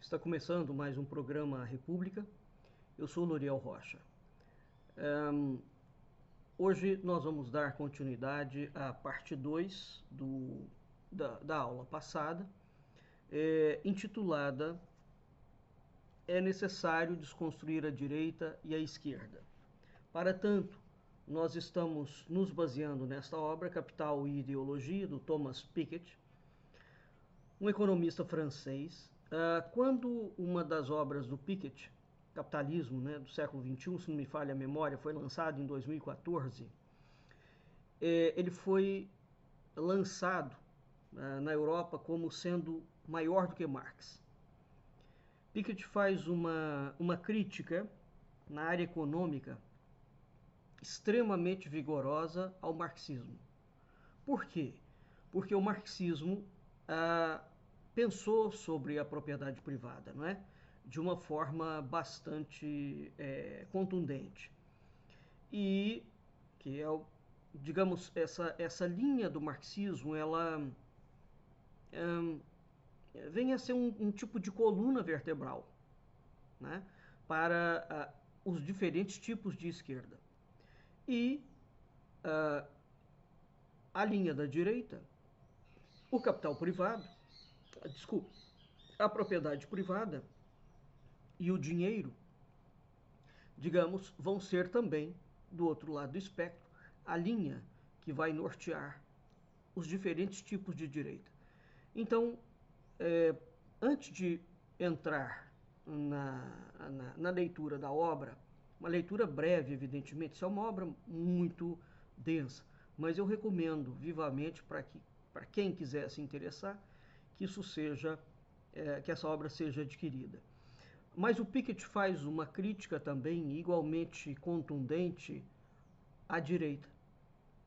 Está começando mais um programa República. Eu sou Loriel Rocha. Hoje nós vamos dar continuidade à parte 2 da aula passada, intitulada É necessário desconstruir a direita e a esquerda. Para tanto, nós estamos nos baseando nesta obra, Capital e Ideologia, do Thomas Piketty, um economista francês. Quando uma das obras do Piketty, Capitalismo, do século XXI, se não me falha a memória, foi lançado em 2014, ele foi lançado na Europa como sendo maior do que Marx. Piketty faz uma crítica na área econômica extremamente vigorosa ao marxismo. Por quê? Porque o marxismo pensou sobre a propriedade privada, não é? De uma forma bastante contundente. E que é, digamos, essa linha do marxismo, ela vem a ser um tipo de coluna vertebral, né? Para os diferentes tipos de esquerda. E a linha da direita, o capital privado, desculpe, a propriedade privada e o dinheiro, digamos, vão ser também, do outro lado do espectro, a linha que vai nortear os diferentes tipos de direita. Então, antes de entrar na leitura da obra, uma leitura breve, evidentemente, isso é uma obra muito densa, mas eu recomendo vivamente para quem quiser se interessar, que isso seja, que essa obra seja adquirida. Mas o Piketty faz uma crítica também igualmente contundente à direita,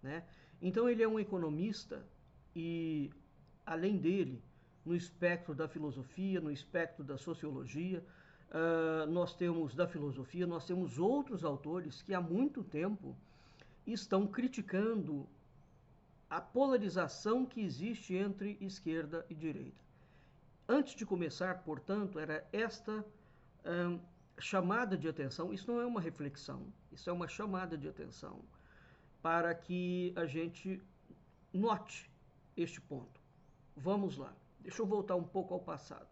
né? Então ele é um economista e, além dele, no espectro da filosofia, no espectro da sociologia, nós temos da filosofia, nós temos outros autores que há muito tempo estão criticando a polarização que existe entre esquerda e direita. Antes de começar, portanto, era esta chamada de atenção. Isso não é uma reflexão, isso é uma chamada de atenção para que a gente note este ponto. Vamos lá, deixa eu voltar um pouco ao passado.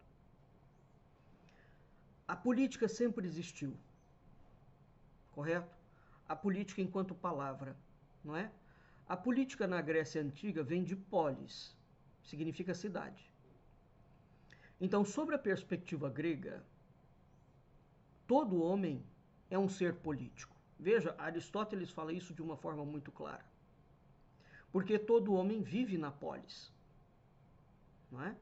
A política sempre existiu, correto? A política enquanto palavra, não é? A política na Grécia Antiga vem de polis, significa cidade. Então, sobre a perspectiva grega, todo homem é um ser político. Veja, Aristóteles fala isso de uma forma muito clara. Porque todo homem vive na polis, não é?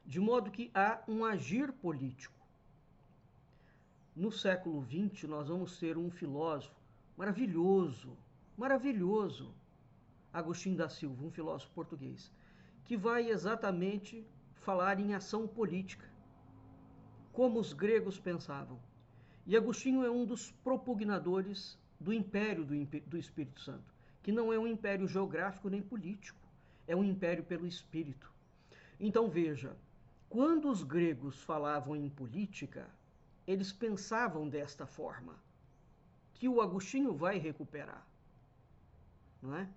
De modo que há um agir político. No século XX, nós vamos ter um filósofo maravilhoso, maravilhoso, Agostinho da Silva, um filósofo português, que vai exatamente falar em ação política, como os gregos pensavam. E Agostinho é um dos propugnadores do império do Espírito Santo, que não é um império geográfico nem político, é um império pelo espírito. Então veja, quando os gregos falavam em política, eles pensavam desta forma, que o Agostinho vai recuperar, não é?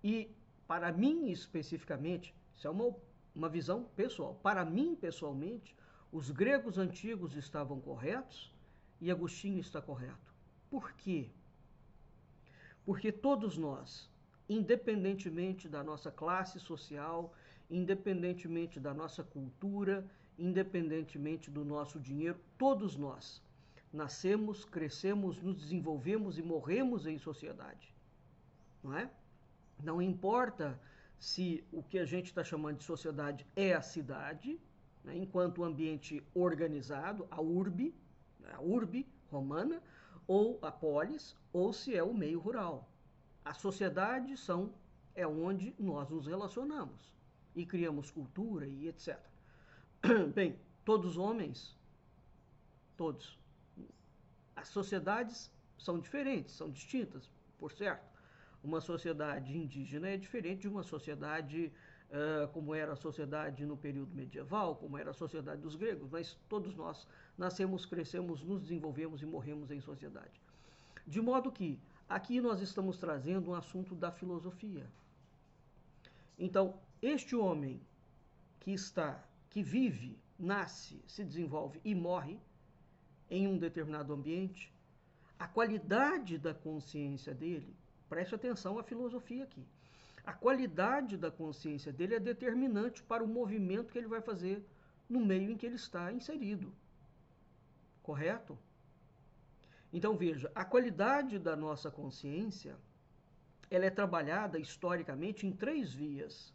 E para mim especificamente, isso é uma visão pessoal, para mim pessoalmente, os gregos antigos estavam corretos e Agostinho está correto. Por quê? Porque todos nós, independentemente da nossa classe social, independentemente da nossa cultura, independentemente do nosso dinheiro, todos nós nascemos, crescemos, nos desenvolvemos e morremos em sociedade, não é? Não importa se o que a gente está chamando de sociedade é a cidade, né, enquanto ambiente organizado, a urbe romana, ou a polis, ou se é o meio rural. A sociedade é onde nós nos relacionamos e criamos cultura e etc. Bem, todos homens, todos. As sociedades são diferentes, são distintas, por certo. Uma sociedade indígena é diferente de uma sociedade como era a sociedade no período medieval, como era a sociedade dos gregos, mas todos nós nascemos, crescemos, nos desenvolvemos e morremos em sociedade. De modo que aqui nós estamos trazendo um assunto da filosofia. Então, este homem que vive, nasce, se desenvolve e morre em um determinado ambiente, a qualidade da consciência dele, preste atenção à filosofia aqui, a qualidade da consciência dele é determinante para o movimento que ele vai fazer no meio em que ele está inserido. Correto? Então veja, a qualidade da nossa consciência, ela é trabalhada historicamente em 3 vias.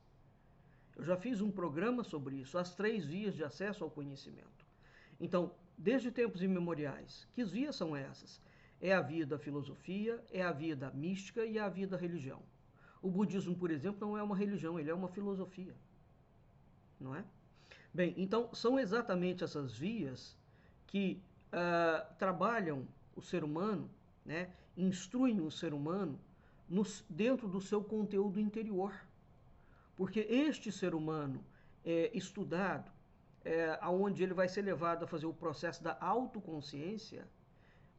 Eu já fiz um programa sobre isso, as 3 vias de acesso ao conhecimento. Então, desde tempos imemoriais, que vias são essas? É a via da filosofia, é a via da mística e é a via da religião. O budismo, por exemplo, não é uma religião, ele é uma filosofia. Não é? Bem, então são exatamente essas vias que trabalham o ser humano, né, instruem o ser humano dentro do seu conteúdo interior. Porque este ser humano estudado, aonde ele vai ser levado a fazer o processo da autoconsciência,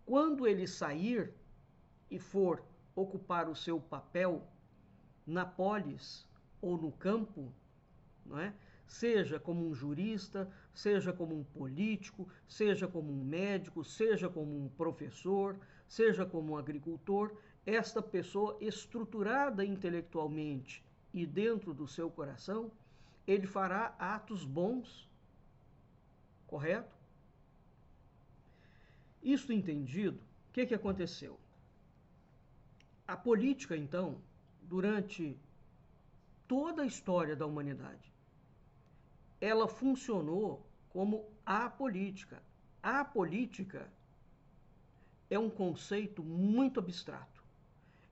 quando ele sair e for ocupar o seu papel na polis ou no campo, não é? Seja como um jurista, seja como um político, seja como um médico, seja como um professor, seja como um agricultor, esta pessoa estruturada intelectualmente e dentro do seu coração, ele fará atos bons, correto? Isso entendido, o que aconteceu? A política, então, durante toda a história da humanidade, ela funcionou como apolítica. A política é um conceito muito abstrato.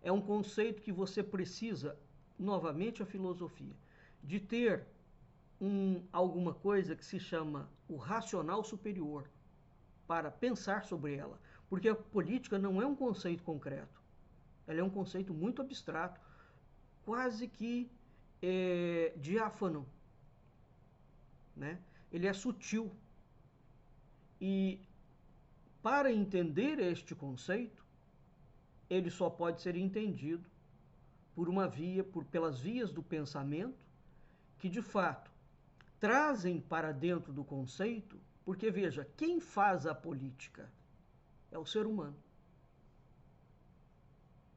É um conceito que você precisa, novamente a filosofia, de ter alguma coisa que se chama o racional superior para pensar sobre ela. Porque a política não é um conceito concreto. Ela é um conceito muito abstrato, quase que diáfano. Né? Ele é sutil. E para entender este conceito, ele só pode ser entendido por uma via, pelas vias do pensamento, que de fato trazem para dentro do conceito, porque veja, quem faz a política é o ser humano.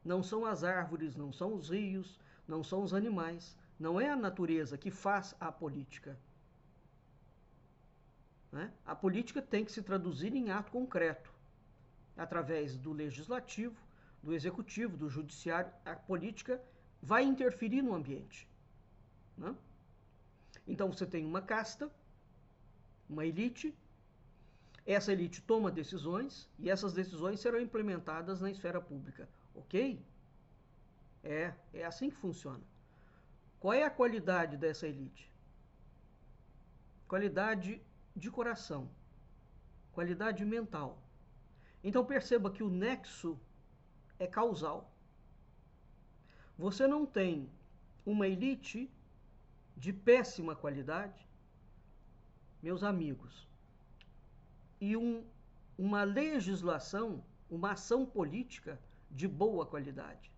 Não são as árvores, não são os rios, não são os animais, não é a natureza que faz a política. Né? A política tem que se traduzir em ato concreto, através do legislativo, do executivo, do judiciário. A política vai interferir no ambiente. Né? Então você tem uma casta, uma elite, essa elite toma decisões e essas decisões serão implementadas na esfera pública. Ok? É assim que funciona. Qual é a qualidade dessa elite? Qualidade de coração, qualidade mental. Então perceba que o nexo é causal. Você não tem uma elite de péssima qualidade, meus amigos, e uma legislação, uma ação política de boa qualidade.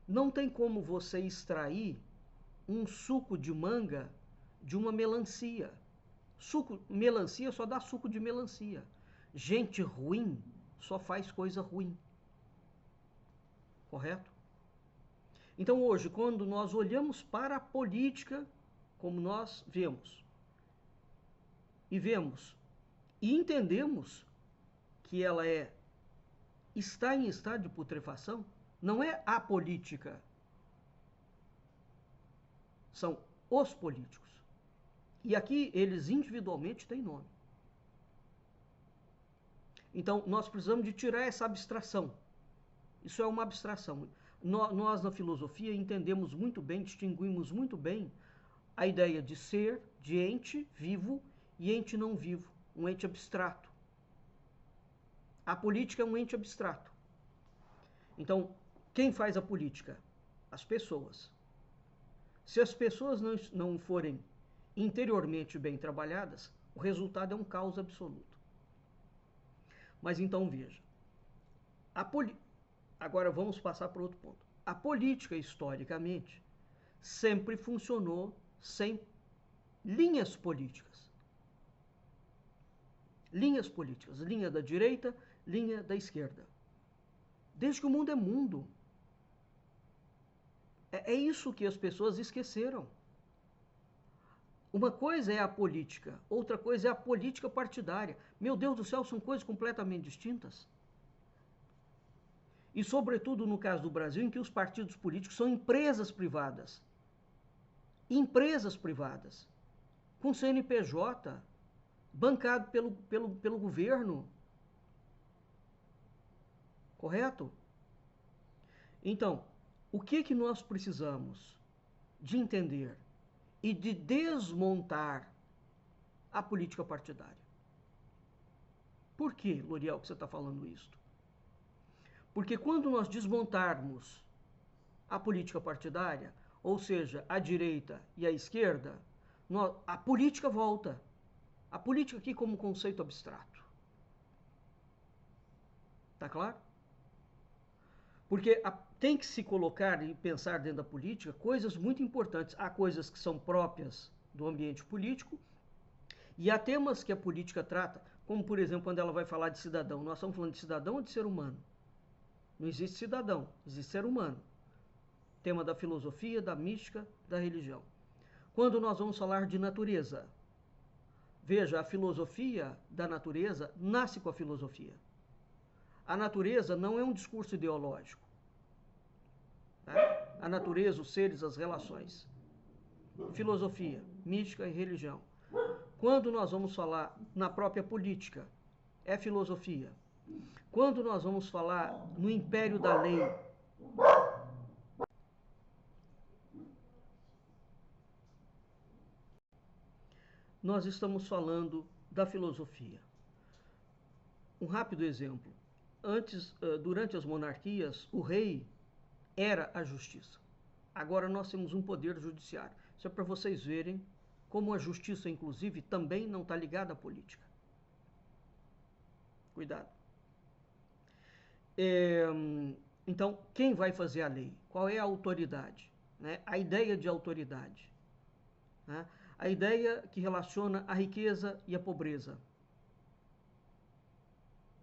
Não tem como você extrair um suco de manga de uma melancia. Melancia só dá suco de melancia. Gente ruim só faz coisa ruim. Correto? Então hoje, quando nós olhamos para a política, como nós vemos, e entendemos que ela está em estado de putrefação, não é a política, são os políticos. E aqui eles individualmente têm nome. Então nós precisamos de tirar essa abstração. Isso é uma abstração. Nós na filosofia entendemos muito bem, distinguimos muito bem a ideia de ser, de ente vivo e ente não vivo, um ente abstrato. A política é um ente abstrato. Então, quem faz a política? As pessoas. Se as pessoas não forem interiormente bem trabalhadas, o resultado é um caos absoluto. Mas então veja, agora vamos passar para outro ponto. A política, historicamente, sempre funcionou sem linhas políticas. Linhas políticas, linha da direita, linha da esquerda. Desde que o mundo é mundo. É isso que as pessoas esqueceram. Uma coisa é a política, outra coisa é a política partidária. Meu Deus do céu, são coisas completamente distintas. E sobretudo no caso do Brasil, em que os partidos políticos são empresas privadas. Empresas privadas. Com CNPJ, bancado pelo governo. Correto? Então, o que nós precisamos de entender e de desmontar a política partidária? Por que, L'Oréal, que você está falando isso? Porque quando nós desmontarmos a política partidária, ou seja, a direita e a esquerda, a política volta. A política aqui como conceito abstrato. Tá claro? Porque tem que se colocar e pensar dentro da política coisas muito importantes. Há coisas que são próprias do ambiente político e há temas que a política trata, como por exemplo quando ela vai falar de cidadão. Nós estamos falando de cidadão ou de ser humano? Não existe cidadão, existe ser humano. Tema da filosofia, da mística, da religião. Quando nós vamos falar de natureza, veja, a filosofia da natureza nasce com a filosofia. A natureza não é um discurso ideológico. Tá? A natureza, os seres, as relações. Filosofia, mística e religião. Quando nós vamos falar na própria política, é filosofia. Quando nós vamos falar no império da lei, nós estamos falando da filosofia. Um rápido exemplo. Durante as monarquias, o rei era a justiça. Agora nós temos um poder judiciário. Isso é para vocês verem como a justiça, inclusive, também não está ligada à política. Cuidado. Então, quem vai fazer a lei? Qual é a autoridade? Né? A ideia de autoridade. Né? A ideia que relaciona a riqueza e a pobreza.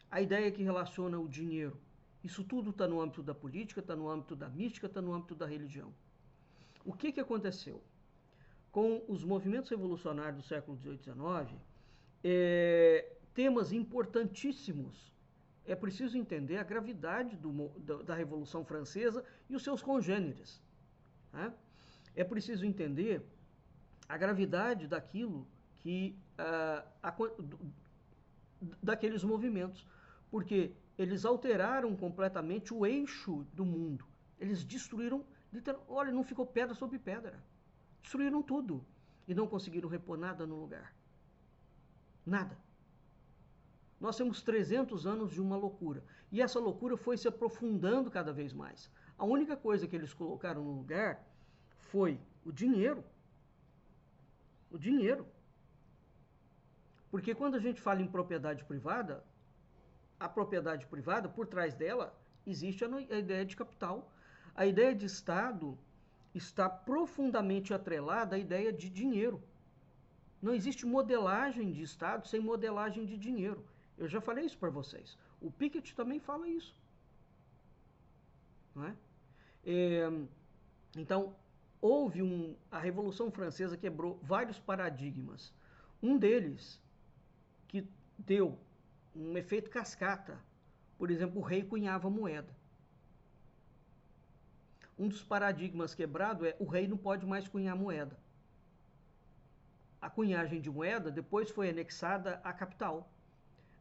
A ideia que relaciona o dinheiro. Isso tudo está no âmbito da política, está no âmbito da mística, está no âmbito da religião. O que aconteceu? Com os movimentos revolucionários do século XVIII e XIX, temas importantíssimos. É preciso entender a gravidade da Revolução Francesa e os seus congêneres. Né? É preciso entender a gravidade daquilo que daqueles movimentos, porque eles alteraram completamente o eixo do mundo. Eles destruíram, olha, não ficou pedra sobre pedra. Destruíram tudo e não conseguiram repor nada no lugar. Nada. Nós temos 300 anos de uma loucura. E essa loucura foi se aprofundando cada vez mais. A única coisa que eles colocaram no lugar foi o dinheiro. O dinheiro. Porque quando a gente fala em propriedade privada, a propriedade privada, por trás dela, existe a ideia de capital. A ideia de Estado está profundamente atrelada à ideia de dinheiro. Não existe modelagem de Estado sem modelagem de dinheiro. Eu já falei isso para vocês. O Piketty também fala isso. Não é? Então, a Revolução Francesa quebrou vários paradigmas. Um deles, que deu um efeito cascata, por exemplo, o rei cunhava moeda. Um dos paradigmas quebrado é o rei não pode mais cunhar moeda. A cunhagem de moeda depois foi anexada à capital.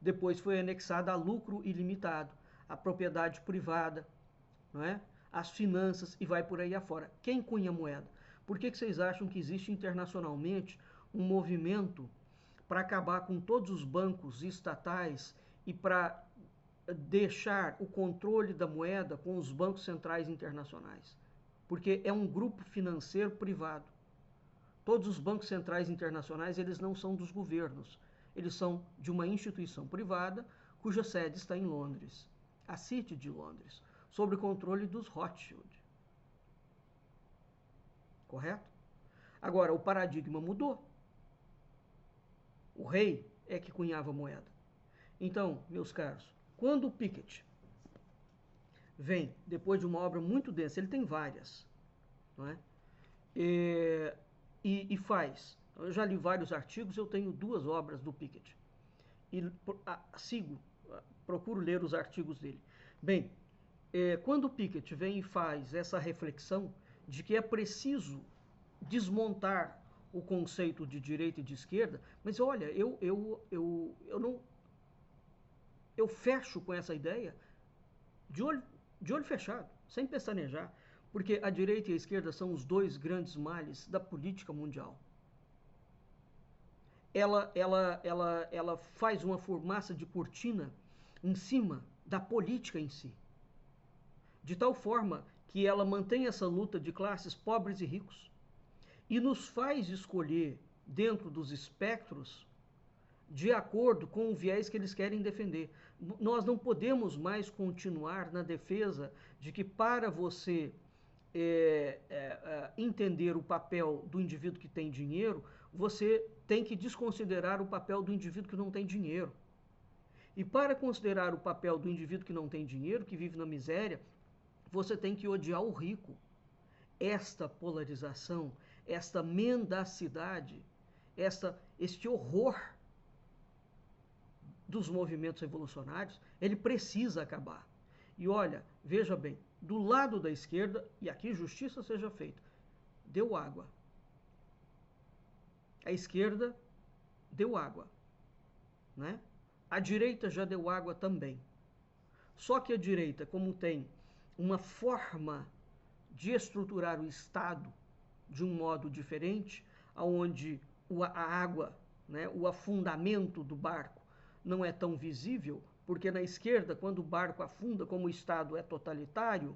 Depois foi anexada a lucro ilimitado, a propriedade privada, não é? As finanças e vai por aí afora. Quem cunha moeda? Por que vocês acham que existe internacionalmente um movimento para acabar com todos os bancos estatais e para deixar o controle da moeda com os bancos centrais internacionais? porque é um grupo financeiro privado. Todos os bancos centrais internacionais, eles não são dos governos, eles são de uma instituição privada cuja sede está em Londres, a City de Londres, sob o controle dos Rothschild. Correto? Agora, o paradigma mudou. O rei é que cunhava a moeda. Então, meus caros, quando o Piketty vem, depois de uma obra muito densa, ele tem várias, não é? E faz. Eu já li vários artigos, eu tenho 2 obras do Piketty. E procuro ler os artigos dele. Bem, quando o Piketty vem e faz essa reflexão de que é preciso desmontar o conceito de direita e de esquerda, mas olha, eu fecho com essa ideia de olho fechado, sem pestanejar, porque a direita e a esquerda são os 2 grandes males da política mundial. Ela faz uma fumaça de cortina em cima da política em si, de tal forma que ela mantém essa luta de classes pobres e ricos e nos faz escolher dentro dos espectros de acordo com o viés que eles querem defender. Nós não podemos mais continuar na defesa de que para você entender o papel do indivíduo que tem dinheiro, você tem que desconsiderar o papel do indivíduo que não tem dinheiro. E para considerar o papel do indivíduo que não tem dinheiro, que vive na miséria, você tem que odiar o rico. Esta polarização, esta mendacidade, este horror dos movimentos revolucionários, ele precisa acabar. E olha, veja bem, do lado da esquerda, e aqui justiça seja feita, deu água. A esquerda deu água, né? A direita já deu água também. Só que a direita, como tem uma forma de estruturar o Estado de um modo diferente, onde a água, né, o afundamento do barco não é tão visível, porque na esquerda, quando o barco afunda, como o Estado é totalitário,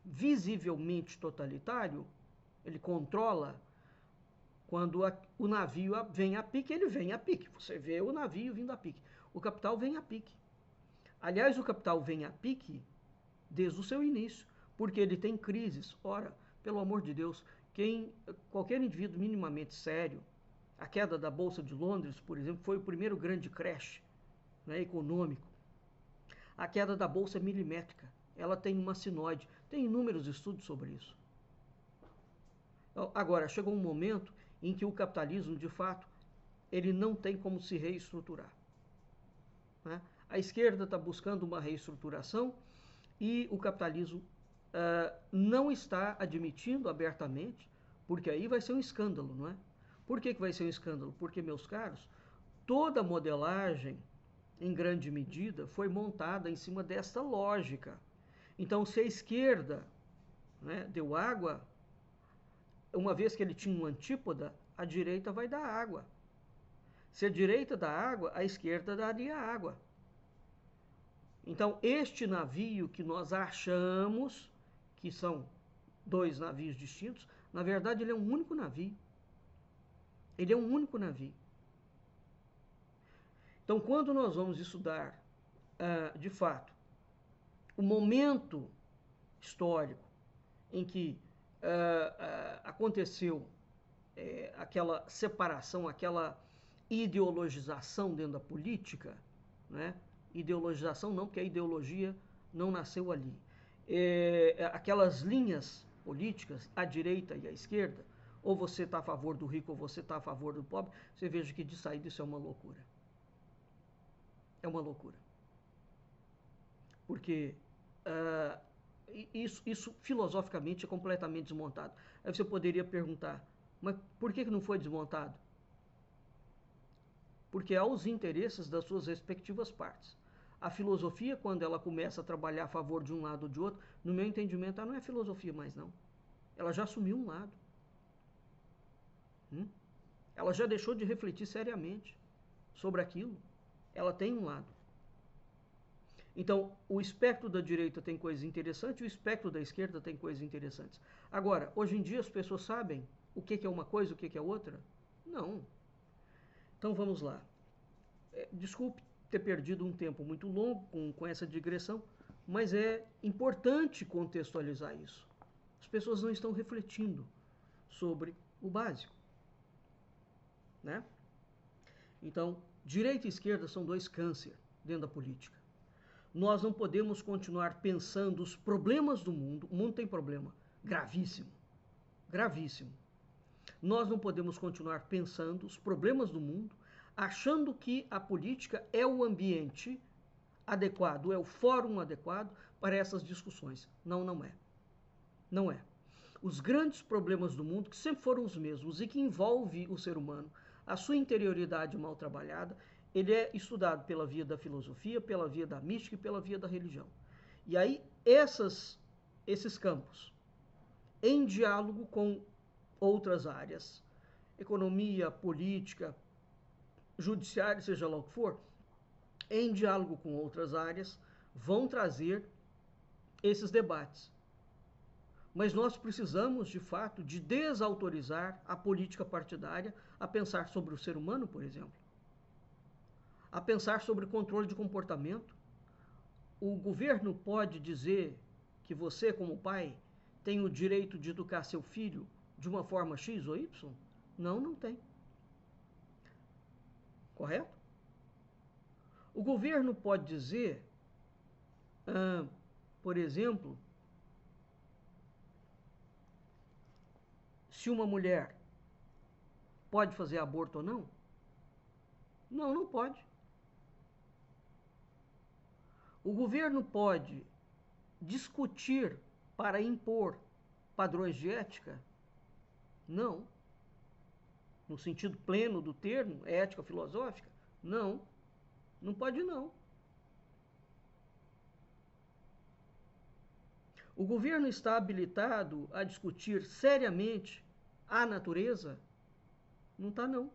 visivelmente totalitário, ele controla. Quando o navio vem a pique, ele vem a pique. Você vê o navio vindo a pique. O capital vem a pique. Aliás, o capital vem a pique desde o seu início, porque ele tem crises. Ora, pelo amor de Deus, qualquer indivíduo minimamente sério, a queda da Bolsa de Londres, por exemplo, foi o primeiro grande crash, né, econômico. A queda da Bolsa é milimétrica. Ela tem uma sinoide. Tem inúmeros estudos sobre isso. Agora, chegou um momento em que o capitalismo, de fato, ele não tem como se reestruturar, né? A esquerda está buscando uma reestruturação e o capitalismo não está admitindo abertamente, porque aí vai ser um escândalo, não é? Por que vai ser um escândalo? Porque, meus caros, toda a modelagem, em grande medida, foi montada em cima dessa lógica. Então, se a esquerda, né, deu água, uma vez que ele tinha um antípoda, a direita vai dar água. Se a direita dá água, a esquerda daria água. Então, este navio que nós achamos que são 2 navios distintos, na verdade ele é um único navio. Ele é um único navio. Então, quando nós vamos estudar, de fato, o momento histórico em que aconteceu aquela separação, aquela ideologização dentro da política, né? Ideologização não, porque a ideologia não nasceu ali. Aquelas linhas políticas, a direita e a esquerda, ou você está a favor do rico ou você está a favor do pobre, você veja que de saída isso é uma loucura. É uma loucura. Porque isso filosoficamente é completamente desmontado. Aí você poderia perguntar, mas por que não foi desmontado? Porque há os interesses das suas respectivas partes. A filosofia, quando ela começa a trabalhar a favor de um lado ou de outro, no meu entendimento, ela não é filosofia mais, não. Ela já assumiu um lado. Ela já deixou de refletir seriamente sobre aquilo. Ela tem um lado. Então, o espectro da direita tem coisas interessantes, o espectro da esquerda tem coisas interessantes. Agora, hoje em dia as pessoas sabem o que é uma coisa, o que é outra? Não. Então vamos lá. Desculpe ter perdido um tempo muito longo com essa digressão, mas é importante contextualizar isso. As pessoas não estão refletindo sobre o básico, né? Então, direita e esquerda são dois câncer dentro da política. Nós não podemos continuar pensando os problemas do mundo. O mundo tem problema gravíssimo, gravíssimo. Nós não podemos continuar pensando os problemas do mundo, achando que a política é o ambiente adequado, é o fórum adequado para essas discussões. Não, não é. Não é. Os grandes problemas do mundo, que sempre foram os mesmos e que envolvem o ser humano, a sua interioridade mal trabalhada, ele é estudado pela via da filosofia, pela via da mística e pela via da religião. E aí, esses campos, em diálogo com outras áreas, economia, política, judiciário, seja lá o que for, em diálogo com outras áreas, vão trazer esses debates. Mas nós precisamos, de fato, de desautorizar a política partidária a pensar sobre o ser humano, por exemplo, a pensar sobre controle de comportamento. O governo pode dizer que você, como pai, tem o direito de educar seu filho de uma forma X ou Y? Não, não tem. Correto? O governo pode dizer, por exemplo, se uma mulher pode fazer aborto ou não? Não, não pode. O governo pode discutir para impor padrões de ética? Não. No sentido pleno do termo, ética filosófica? Não. Não pode não. O governo está habilitado a discutir seriamente a natureza? Não está não.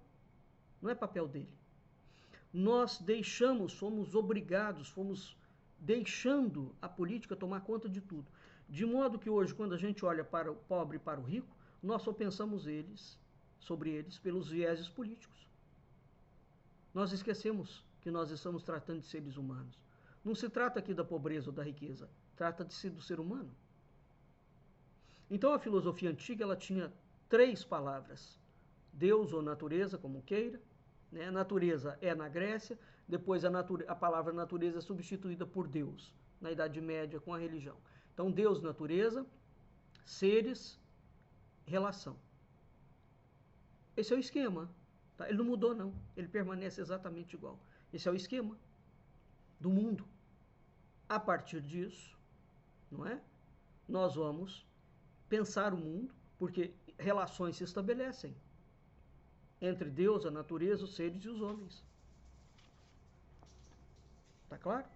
Não é papel dele. Nós deixamos, fomos obrigados, fomos deixando a política tomar conta de tudo. De modo que hoje, quando a gente olha para o pobre e para o rico, nós só pensamos sobre eles pelos vieses políticos. Nós esquecemos que nós estamos tratando de seres humanos. Não se trata aqui da pobreza ou da riqueza, trata-se do ser humano. Então a filosofia antiga ela tinha 3 palavras: Deus ou natureza, como queira. Né? Natureza é na Grécia, depois a palavra natureza é substituída por Deus, na Idade Média com a religião. Então Deus, natureza, seres, relação. Esse é o esquema. Tá? Ele não mudou não, ele permanece exatamente igual. Esse é o esquema do mundo. A partir disso, não é? Nós vamos pensar o mundo, porque relações se estabelecem entre Deus, a natureza, os seres e os homens. Tá claro?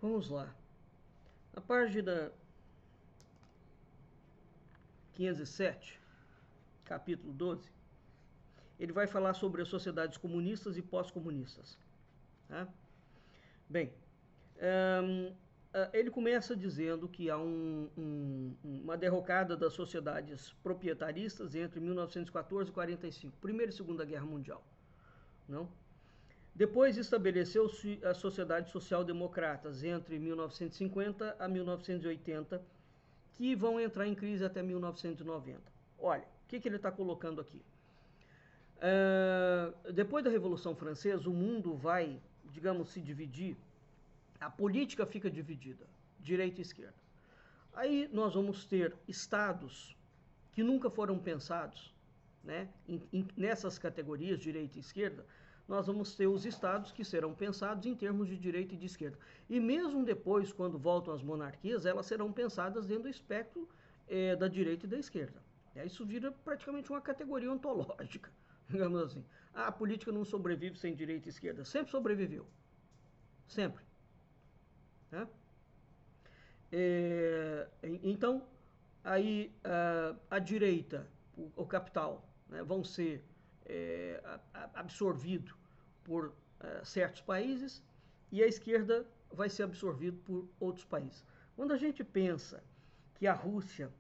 Vamos lá. Na página 507, capítulo 12, ele vai falar sobre as sociedades comunistas e pós-comunistas. Tá? Bem, ele começa dizendo que há uma derrocada das sociedades proprietaristas entre 1914 e 1945, Primeira e Segunda Guerra Mundial. Não? Depois estabeleceu-se as sociedades social-democratas entre 1950 a 1980, que vão entrar em crise até 1990. Olha, o que ele está colocando aqui? Depois da Revolução Francesa, o mundo vai, digamos, se dividir. A política fica dividida, direita e esquerda. Aí nós vamos ter estados que nunca foram pensados, né, nessas categorias, direita e esquerda. Nós vamos ter os estados que serão pensados em termos de direita e de esquerda. E mesmo depois, quando voltam as monarquias, elas serão pensadas dentro do espectro da direita e da esquerda. Isso vira praticamente uma categoria ontológica, digamos assim. A política não sobrevive sem direita e esquerda. Sempre sobreviveu. Sempre. Né? Então, aí a direita, o capital, né, vão ser absorvido por certos países e a esquerda vai ser absorvida por outros países. Quando a gente pensa que a Rússia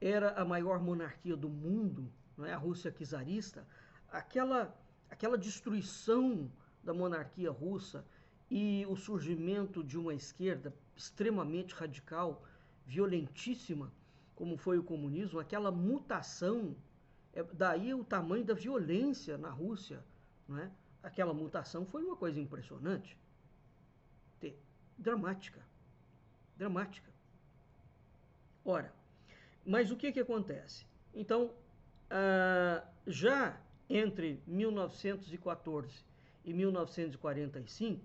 era a maior monarquia do mundo, não é? A Rússia czarista, aquela destruição da monarquia russa e o surgimento de uma esquerda extremamente radical, violentíssima, como foi o comunismo, aquela mutação, daí o tamanho da violência na Rússia, não é? Aquela mutação foi uma coisa impressionante, dramática, dramática. Ora, mas o que acontece? Então, já entre 1914 e 1945,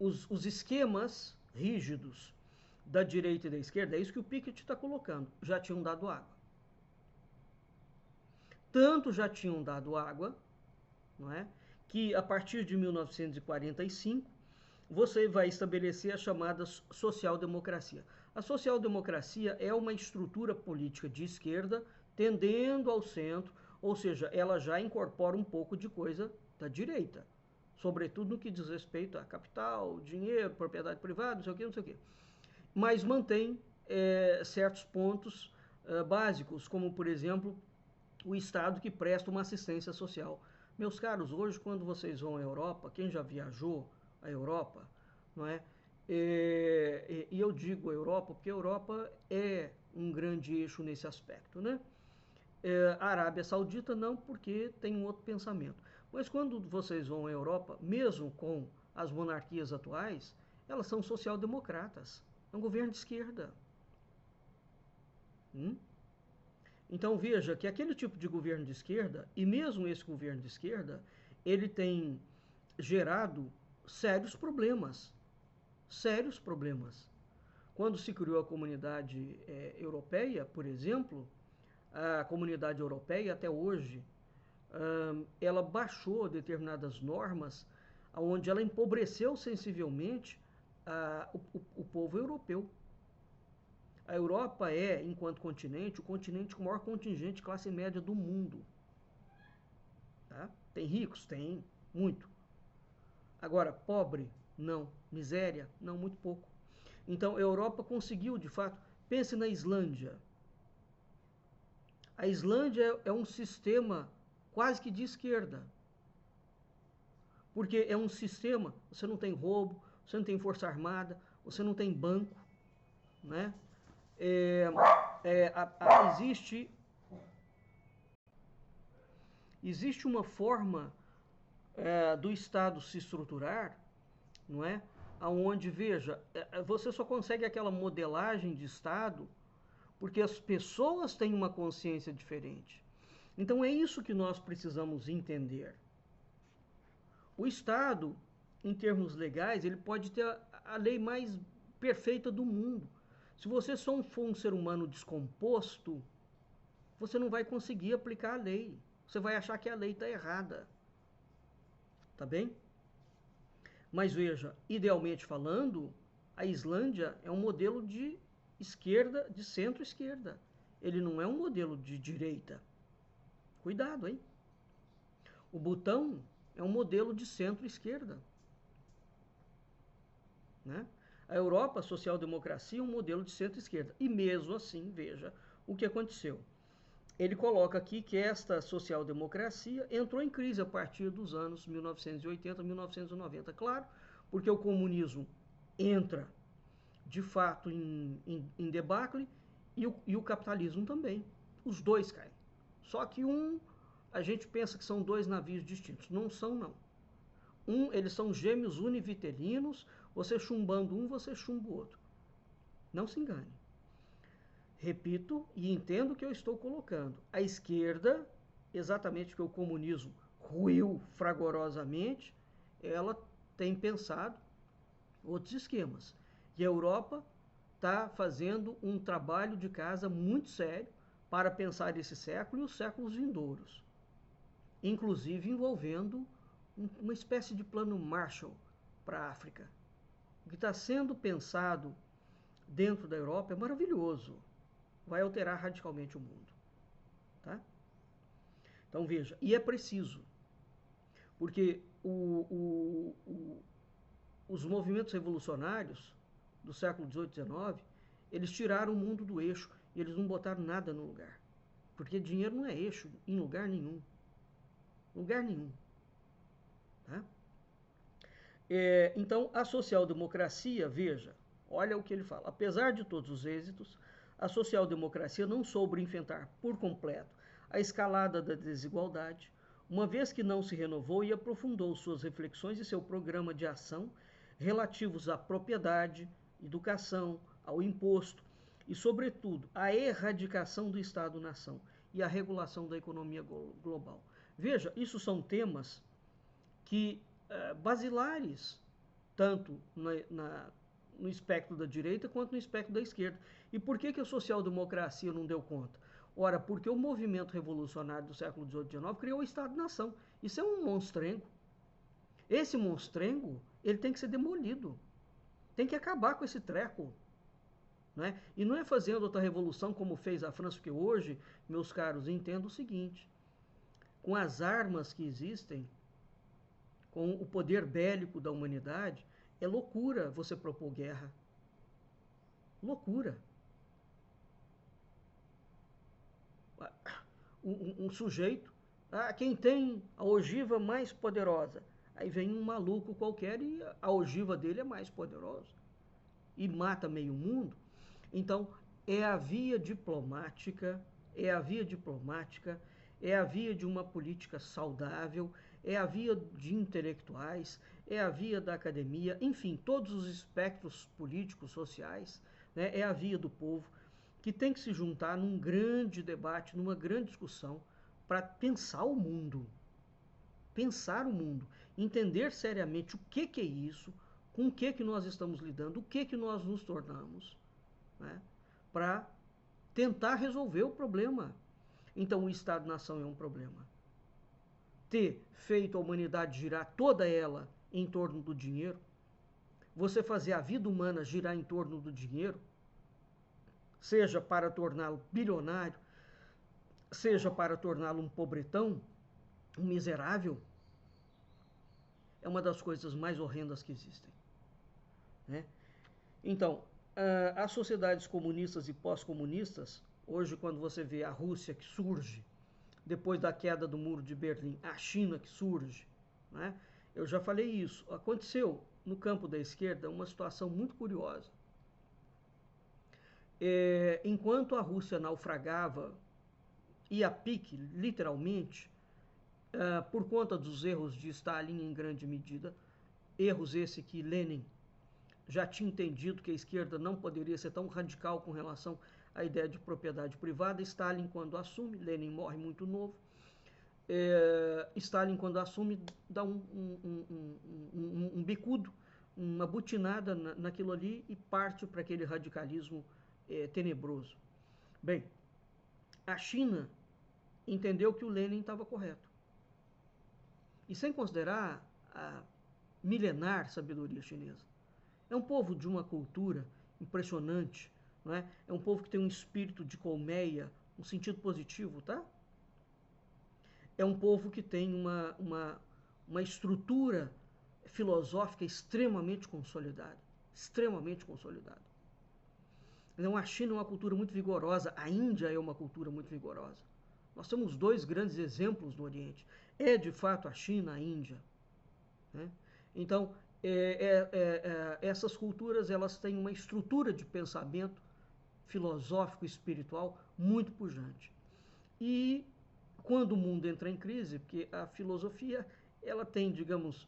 os esquemas rígidos da direita e da esquerda, é isso que o Piketty está colocando, já tinham dado água. Tanto já tinham dado água, não é? Que a partir de 1945 você vai estabelecer a chamada social-democracia. A social-democracia é uma estrutura política de esquerda tendendo ao centro, ou seja, ela já incorpora um pouco de coisa da direita, sobretudo no que diz respeito a capital, dinheiro, propriedade privada, não sei o quê, não sei o quê. Mas mantém certos pontos básicos, como, por exemplo, o Estado que presta uma assistência social. Meus caros, hoje quando vocês vão à Europa, quem já viajou à Europa, não é? E eu digo a Europa porque a Europa é um grande eixo nesse aspecto, né? A Arábia Saudita não, porque tem um outro pensamento. Mas quando vocês vão à Europa, mesmo com as monarquias atuais, elas são social-democratas. É um governo de esquerda. Então veja que aquele tipo de governo de esquerda, e mesmo esse governo de esquerda, ele tem gerado sérios problemas. Sérios problemas. Quando se criou a comunidade europeia, por exemplo, a comunidade europeia até hoje, ela baixou determinadas normas, onde ela empobreceu sensivelmente o povo europeu. A Europa é, enquanto continente, o continente com o maior contingente de classe média do mundo. Tá? Tem ricos? Tem, muito. Agora, pobre? Não. Miséria? Não, muito pouco. Então, a Europa conseguiu, de fato, pense na Islândia. A Islândia é um sistema quase que de esquerda. Porque é um sistema, você não tem roubo, você não tem força armada, você não tem banco, né? Existe uma forma do Estado se estruturar, não é? Onde, veja, você só consegue aquela modelagem de Estado porque as pessoas têm uma consciência diferente. Então é isso que nós precisamos entender. O Estado, em termos legais, ele pode ter a lei mais perfeita do mundo. Se você só for um ser humano descomposto, você não vai conseguir aplicar a lei. Você vai achar que a lei está errada. Tá bem? Mas veja, idealmente falando, a Islândia é um modelo de esquerda, de centro-esquerda. Ele não é um modelo de direita. Cuidado, hein? O Butão é um modelo de centro-esquerda. Né? A Europa, a social-democracia, é um modelo de centro-esquerda. E mesmo assim, veja o que aconteceu. Ele coloca aqui que esta social-democracia entrou em crise a partir dos anos 1980, 1990. Claro, porque o comunismo entra, de fato, em debacle e o capitalismo também. Os dois caem. Só que a gente pensa que são dois navios distintos. Não são, não. Eles são gêmeos univitelinos, você chumbando um, você chumba o outro. Não se engane. Repito e entendo o que eu estou colocando. A esquerda, exatamente porque o comunismo ruiu fragorosamente, ela tem pensado outros esquemas. E a Europa está fazendo um trabalho de casa muito sério para pensar esse século e os séculos vindouros, inclusive envolvendo uma espécie de plano Marshall para a África. O que está sendo pensado dentro da Europa é maravilhoso, vai alterar radicalmente o mundo. Tá? Então veja, e é preciso, Porque os movimentos revolucionários do século XVIII e XIX, eles tiraram o mundo do eixo e eles não botaram nada no lugar. Porque dinheiro não é eixo em lugar nenhum. Lugar nenhum. Tá? Então, a social-democracia, veja, olha o que ele fala. Apesar de todos os êxitos, a social-democracia não soube enfrentar por completo a escalada da desigualdade, uma vez que não se renovou e aprofundou suas reflexões e seu programa de ação relativos à propriedade, educação, ao imposto e, sobretudo, à erradicação do Estado-nação e à regulação da economia global. Veja, isso são temas que basilares, tanto no espectro da direita quanto no espectro da esquerda. E por que a social-democracia não deu conta? Ora, porque o movimento revolucionário do século XVIII e XIX criou o Estado-nação. Isso é um monstrengo. Esse monstrengo, ele tem que ser demolido. Tem que acabar com esse treco. Né? E não é fazendo outra revolução como fez a França, porque hoje, meus caros, entendo o seguinte: com as armas que existem, com o poder bélico da humanidade, é loucura você propor guerra. Loucura. Um sujeito, quem tem a ogiva mais poderosa, aí vem um maluco qualquer e a ogiva dele é mais poderosa e mata meio mundo. Então, é a via diplomática, é a via de uma política saudável, é a via de intelectuais, é a via da academia, enfim, todos os espectros políticos, sociais, né, é a via do povo, que tem que se juntar num grande debate, numa grande discussão, para pensar o mundo. Pensar o mundo, entender seriamente o que é isso, com o que nós estamos lidando, o que nós nos tornamos, né, para tentar resolver o problema. Então, o Estado-nação é um problema. Ter feito a humanidade girar toda ela em torno do dinheiro, você fazer a vida humana girar em torno do dinheiro, seja para torná-lo bilionário, seja para torná-lo um pobretão, um miserável, é uma das coisas mais horrendas que existem. Né? Então, as sociedades comunistas e pós-comunistas, hoje quando você vê a Rússia que surge, depois da queda do Muro de Berlim, a China que surge, né? Eu já falei isso, aconteceu no campo da esquerda uma situação muito curiosa. Enquanto a Rússia naufragava, e a pique, literalmente, por conta dos erros de Stalin em grande medida, erros esse que Lenin já tinha entendido que a esquerda não poderia ser tão radical com relação à ideia de propriedade privada. Stalin, quando assume, Lenin morre muito novo, Stalin, quando assume, dá um bicudo, uma butinada naquilo ali e parte para aquele radicalismo tenebroso. Bem, a China entendeu que o Lenin estava correto. E sem considerar a milenar sabedoria chinesa. É um povo de uma cultura impressionante, não é? É um povo que tem um espírito de colmeia, um sentido positivo, tá? É um povo que tem uma estrutura filosófica extremamente consolidada. Extremamente consolidada. Então, a China é uma cultura muito vigorosa, a Índia é uma cultura muito vigorosa. Nós temos dois grandes exemplos no Oriente. É, de fato, a China, a Índia. Né? Então, essas culturas elas têm uma estrutura de pensamento filosófico e espiritual muito pujante. E quando o mundo entra em crise, porque a filosofia ela tem, digamos,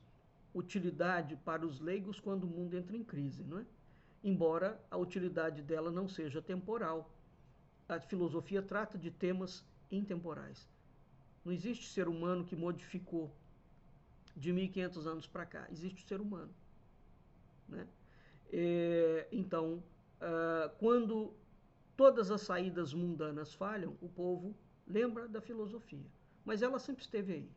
utilidade para os leigos quando o mundo entra em crise, não é? Embora a utilidade dela não seja temporal. A filosofia trata de temas intemporais. Não existe ser humano que modificou de 1500 anos para cá. Existe o ser humano. Né? Então, quando todas as saídas mundanas falham, o povo lembra da filosofia. Mas ela sempre esteve aí.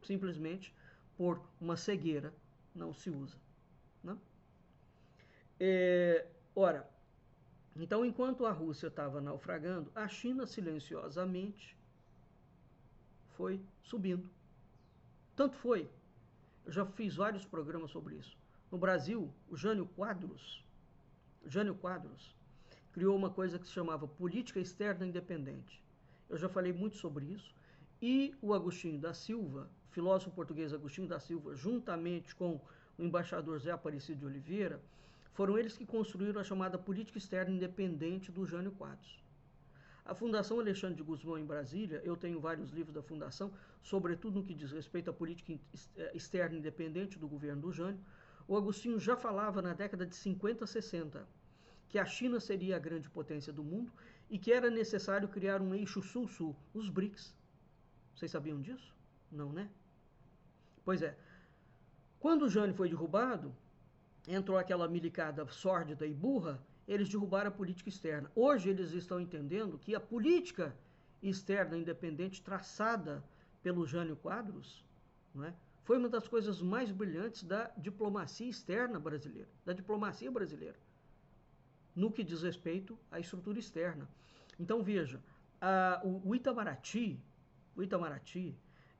Simplesmente por uma cegueira não se usa. Né? Ora, então enquanto a Rússia estava naufragando, a China silenciosamente foi subindo. Tanto foi, eu já fiz vários programas sobre isso. No Brasil, o Jânio Quadros criou uma coisa que se chamava Política Externa Independente. Eu já falei muito sobre isso. E o Agostinho da Silva, filósofo português Agostinho da Silva, juntamente com o embaixador Zé Aparecido de Oliveira, foram eles que construíram a chamada Política Externa Independente do Jânio Quadros. A Fundação Alexandre de Gusmão em Brasília, eu tenho vários livros da Fundação, sobretudo no que diz respeito à política externa independente do governo do Jânio. O Agostinho já falava na década de 50, 60, que a China seria a grande potência do mundo e que era necessário criar um eixo sul-sul, os BRICS. Vocês sabiam disso? Não, né? Pois é. Quando o Jânio foi derrubado, entrou aquela milicada sórdida e burra, eles derrubaram a política externa. Hoje eles estão entendendo que a política externa independente traçada pelo Jânio Quadros, não é, foi uma das coisas mais brilhantes da diplomacia externa brasileira, da diplomacia brasileira, no que diz respeito à estrutura externa. Então veja, o Itamaraty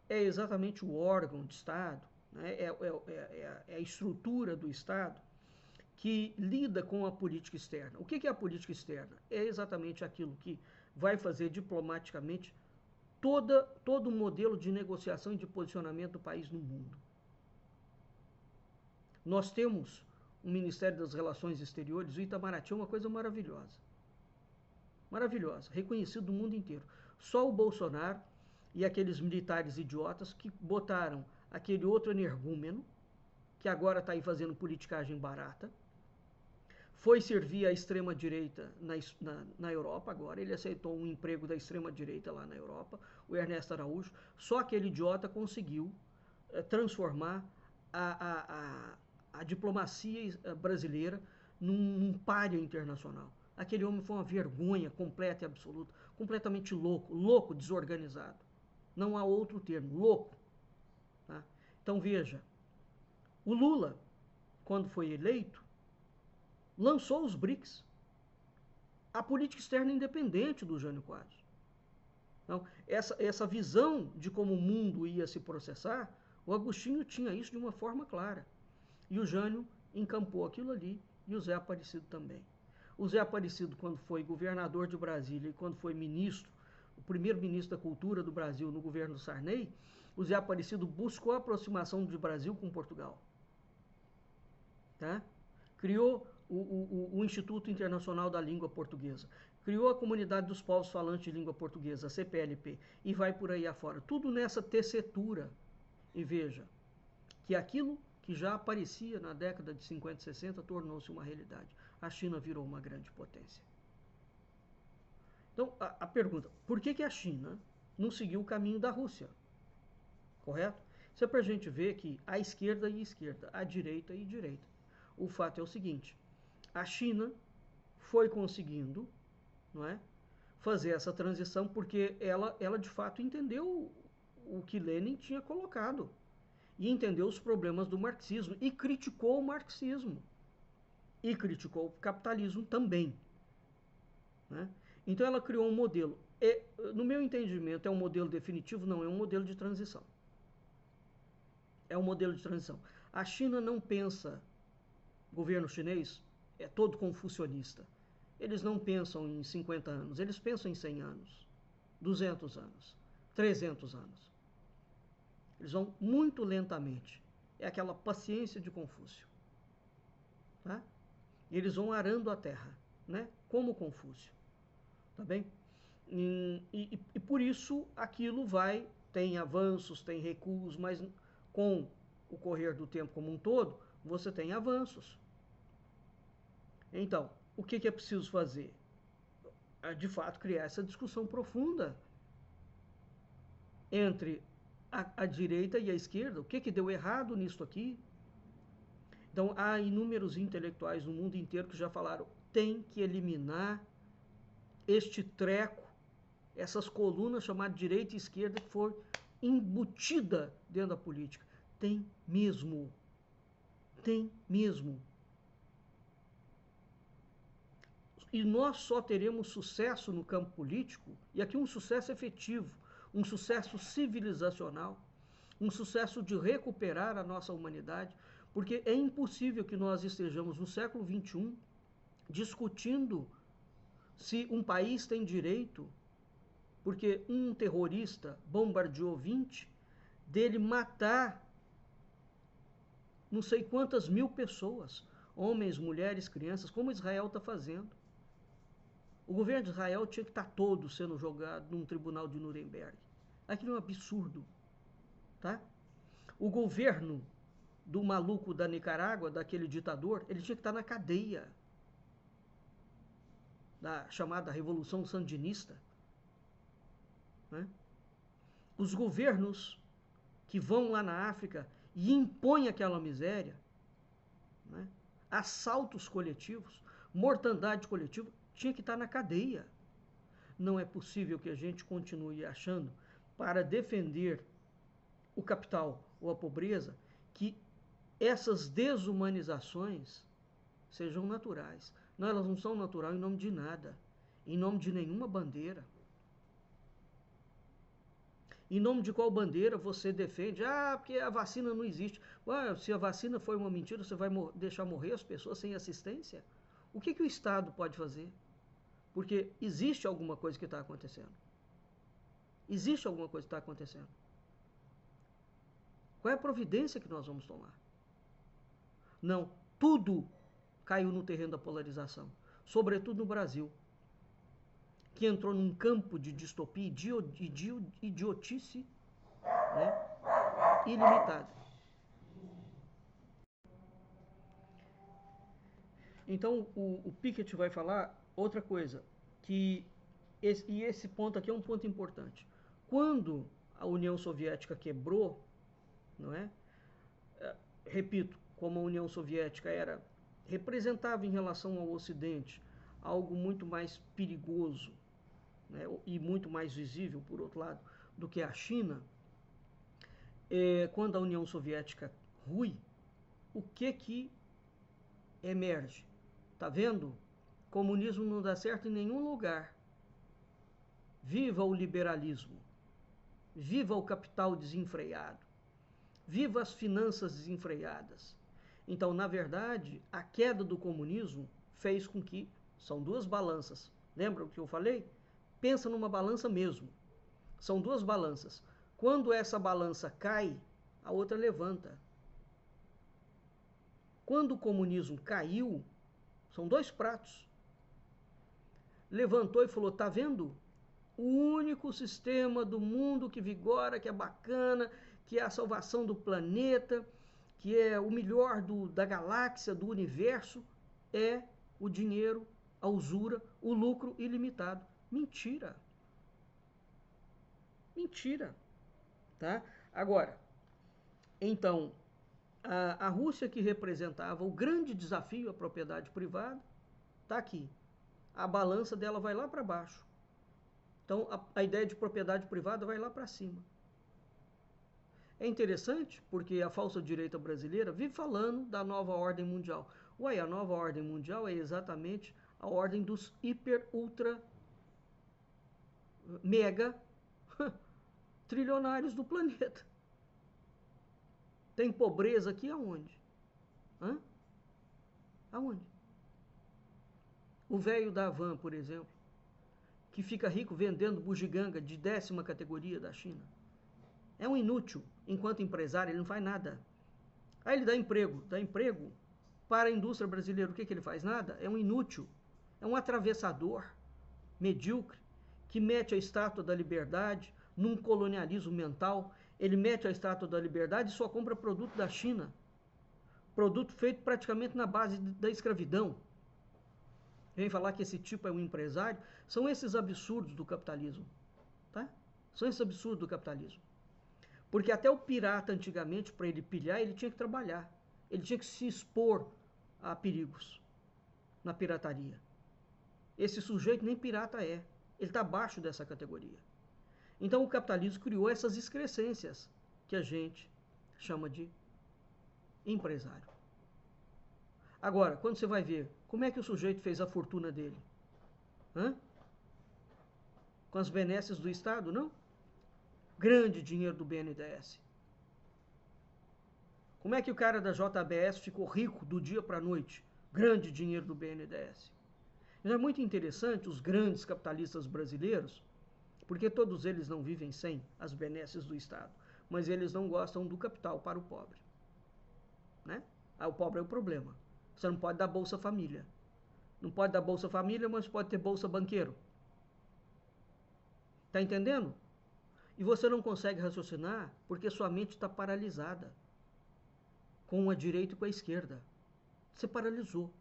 é exatamente o órgão de Estado, né, é a estrutura do Estado que lida com a política externa. O que é a política externa? É exatamente aquilo que vai fazer diplomaticamente todo o modelo de negociação e de posicionamento do país no mundo. Nós temos o Ministério das Relações Exteriores, o Itamaraty é uma coisa maravilhosa. Maravilhosa, reconhecido no mundo inteiro. Só o Bolsonaro e aqueles militares idiotas que botaram aquele outro energúmeno, que agora está aí fazendo politicagem barata, foi servir a extrema-direita na Europa agora, ele aceitou um emprego da extrema-direita lá na Europa, o Ernesto Araújo, só aquele idiota conseguiu transformar a diplomacia brasileira num páreo internacional. Aquele homem foi uma vergonha completa e absoluta, completamente louco, desorganizado. Não há outro termo, louco. Tá? Então veja, o Lula, quando foi eleito, lançou os BRICS, a política externa independente do Jânio Quadros. Então, essa visão de como o mundo ia se processar, o Agostinho tinha isso de uma forma clara. E o Jânio encampou aquilo ali, e o Zé Aparecido também. O Zé Aparecido, quando foi governador de Brasília e quando foi ministro, o primeiro ministro da Cultura do Brasil no governo do Sarney, o Zé Aparecido buscou a aproximação do Brasil com Portugal. Tá? Criou o Instituto Internacional da Língua Portuguesa, criou a Comunidade dos Povos Falantes de Língua Portuguesa, a CPLP, e vai por aí afora. Tudo nessa tessitura. E veja que aquilo que já aparecia na década de 50 e 60 tornou-se uma realidade. A China virou uma grande potência. Então, a pergunta, por que a China não seguiu o caminho da Rússia? Correto? Isso é para a gente ver que a esquerda e esquerda, a direita e direita. O fato é o seguinte, a China foi conseguindo, não é, fazer essa transição porque ela de fato entendeu o que Lenin tinha colocado e entendeu os problemas do marxismo e criticou o marxismo e criticou o capitalismo também. Né? Então ela criou um modelo, no meu entendimento é um modelo definitivo, não, é um modelo de transição. É um modelo de transição. A China não pensa, o governo chinês é todo confucionista. Eles não pensam em 50 anos, eles pensam em 100 anos, 200 anos, 300 anos. Eles vão muito lentamente. É aquela paciência de Confúcio. Tá? E eles vão arando a terra, né? Como Confúcio. Tá bem? E por isso aquilo tem avanços, tem recuos, mas com o correr do tempo como um todo, você tem avanços. Então, o que é preciso fazer? De fato, criar essa discussão profunda entre a direita e a esquerda. O que deu errado nisso aqui? Então, há inúmeros intelectuais no mundo inteiro que já falaram, tem que eliminar este treco, essas colunas chamadas direita e esquerda que foi embutida dentro da política. Tem mesmo. Tem mesmo. E nós só teremos sucesso no campo político, e aqui um sucesso efetivo, um sucesso civilizacional, um sucesso de recuperar a nossa humanidade, porque é impossível que nós estejamos no século XXI discutindo se um país tem direito, porque um terrorista bombardeou 20, dele matar não sei quantas mil pessoas, homens, mulheres, crianças, como Israel está fazendo. O governo de Israel tinha que estar todo sendo jogado num tribunal de Nuremberg. Aquilo é um absurdo, tá? O governo do maluco da Nicarágua, daquele ditador, ele tinha que estar na cadeia da chamada Revolução Sandinista, né? Os governos que vão lá na África e impõem aquela miséria, né? Assaltos coletivos, mortandade coletiva, tinha que estar na cadeia. Não é possível que a gente continue achando, para defender o capital ou a pobreza, que essas desumanizações sejam naturais. Não, elas não são naturais em nome de nada, em nome de nenhuma bandeira. Em nome de qual bandeira você defende? Ah, porque a vacina não existe. Ué, se a vacina foi uma mentira, você vai deixar morrer as pessoas sem assistência? O que o Estado pode fazer? Porque existe alguma coisa que está acontecendo. Existe alguma coisa que está acontecendo. Qual é a providência que nós vamos tomar? Não, tudo caiu no terreno da polarização, sobretudo no Brasil, que entrou num campo de distopia e de idiotice, né, ilimitada. Então, o Piketty vai falar outra coisa, que esse ponto aqui é um ponto importante. Quando a União Soviética quebrou, não é? Repito, como a União Soviética representava em relação ao Ocidente algo muito mais perigoso, né, e muito mais visível, por outro lado, do que a China, quando a União Soviética rui, o que emerge? Tá vendo? Comunismo não dá certo em nenhum lugar. Viva o liberalismo. Viva o capital desenfreado. Viva as finanças desenfreadas. Então, na verdade, a queda do comunismo fez com que... São duas balanças. Lembra o que eu falei? Pensa numa balança mesmo. São duas balanças. Quando essa balança cai, a outra levanta. Quando o comunismo caiu, são dois pratos. Levantou e falou, tá vendo? O único sistema do mundo que vigora, que é bacana, que é a salvação do planeta, que é o melhor da galáxia, do universo, é o dinheiro, a usura, o lucro ilimitado. Mentira. Mentira. Tá? Agora, então, a Rússia, que representava o grande desafio à propriedade privada, está aqui. A balança dela vai lá para baixo. Então, a ideia de propriedade privada vai lá para cima. É interessante porque a falsa direita brasileira vive falando da nova ordem mundial. Ué, a nova ordem mundial é exatamente a ordem dos hiper, ultra, mega trilionários do planeta. Tem pobreza aqui aonde? Hã? Aonde? O velho da Havan, por exemplo, que fica rico vendendo bugiganga de 10ª categoria da China. É um inútil. Enquanto empresário, ele não faz nada. Aí ele dá emprego para a indústria brasileira. O que ele faz? Nada. É um inútil. É um atravessador medíocre que mete a estátua da liberdade num colonialismo mental. Ele mete a estátua da liberdade e só compra produto da China. Produto feito praticamente na base da escravidão. Vem falar que esse tipo é um empresário. São esses absurdos do capitalismo. Tá? São esses absurdos do capitalismo. Porque até o pirata, antigamente, para ele pilhar, ele tinha que trabalhar. Ele tinha que se expor a perigos na pirataria. Esse sujeito nem pirata é. Ele está abaixo dessa categoria. Então, o capitalismo criou essas excrescências que a gente chama de empresário. Agora, quando você vai ver, como é que o sujeito fez a fortuna dele? Hã? Com as benesses do Estado, não? Grande dinheiro do BNDES. Como é que o cara da JBS ficou rico do dia para a noite? Grande dinheiro do BNDES. Então é muito interessante os grandes capitalistas brasileiros, porque todos eles não vivem sem as benesses do Estado, mas eles não gostam do capital para o pobre. Né? O pobre é o problema. Você não pode dar Bolsa Família. Não pode dar Bolsa Família, mas pode ter Bolsa Banqueiro. Tá entendendo? E você não consegue raciocinar porque sua mente está paralisada com a direita e com a esquerda. Você paralisou.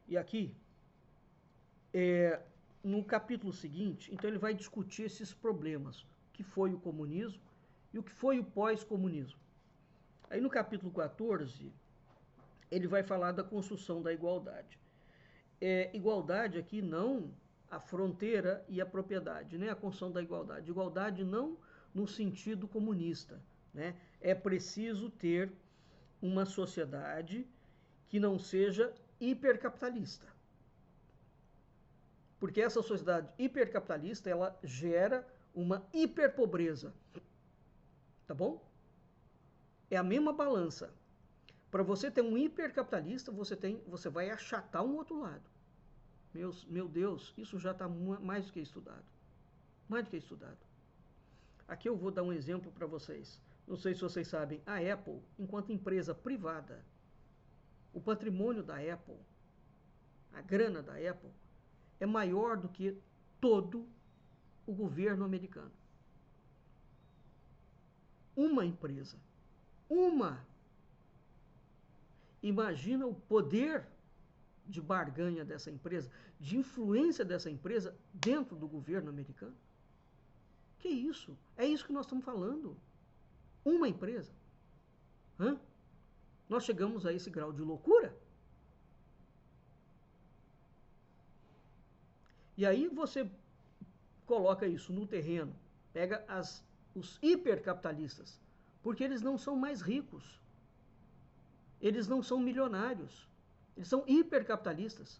E aqui, no capítulo seguinte, então ele vai discutir esses problemas, o que foi o comunismo e o que foi o pós-comunismo. Aí no capítulo 14, ele vai falar da construção da igualdade. Igualdade aqui não a fronteira e a propriedade, né? A construção da igualdade. Igualdade não no sentido comunista, né? É preciso ter uma sociedade que não seja hipercapitalista. Porque essa sociedade hipercapitalista, ela gera uma hiperpobreza. Tá bom? É a mesma balança. Para você ter um hipercapitalista, você vai achatar um outro lado. Meu Deus, isso já está mais do que estudado. Mais do que estudado. Aqui eu vou dar um exemplo para vocês. Não sei se vocês sabem, a Apple, enquanto empresa privada, o patrimônio da Apple, a grana da Apple, é maior do que todo o governo americano. Uma empresa. Uma. Imagina o poder de barganha dessa empresa, de influência dessa empresa dentro do governo americano. Que isso? É isso que nós estamos falando. Uma empresa. Hã? Nós chegamos a esse grau de loucura? E aí você coloca isso no terreno, pega os hipercapitalistas, porque eles não são mais ricos. Eles não são milionários. Eles são hipercapitalistas.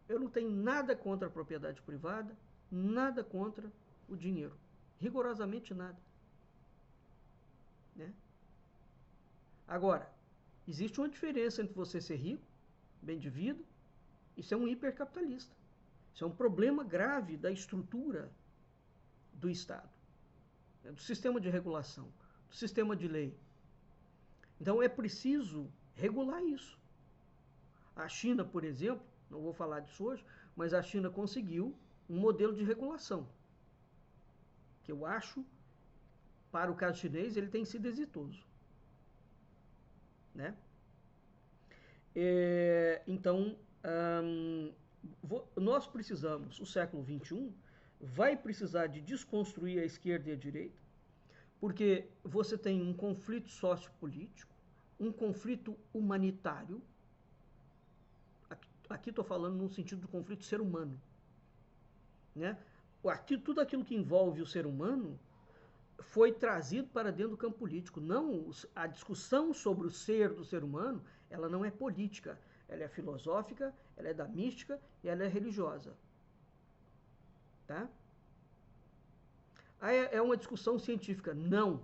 Eu não tenho nada contra a propriedade privada, nada contra o dinheiro. Rigorosamente nada. Né? Agora, existe uma diferença entre você ser rico, bem de vida, e ser um hipercapitalista. Isso é um problema grave da estrutura do Estado, do sistema de regulação, do sistema de lei. Então é preciso regular isso. A China, por exemplo, não vou falar disso hoje, mas a China conseguiu um modelo de regulação, que eu acho, para o caso chinês, ele tem sido exitoso. Né? Então, nós precisamos, o século XXI vai precisar de desconstruir a esquerda e a direita, porque você tem um conflito sociopolítico, um conflito humanitário. Aqui estou falando no sentido do conflito ser humano. Né? Tudo aquilo que envolve o ser humano foi trazido para dentro do campo político. Não, a discussão sobre o ser do ser humano, ela não é política, ela é filosófica, ela é da mística e ela é religiosa. Tá? É uma discussão científica. Não.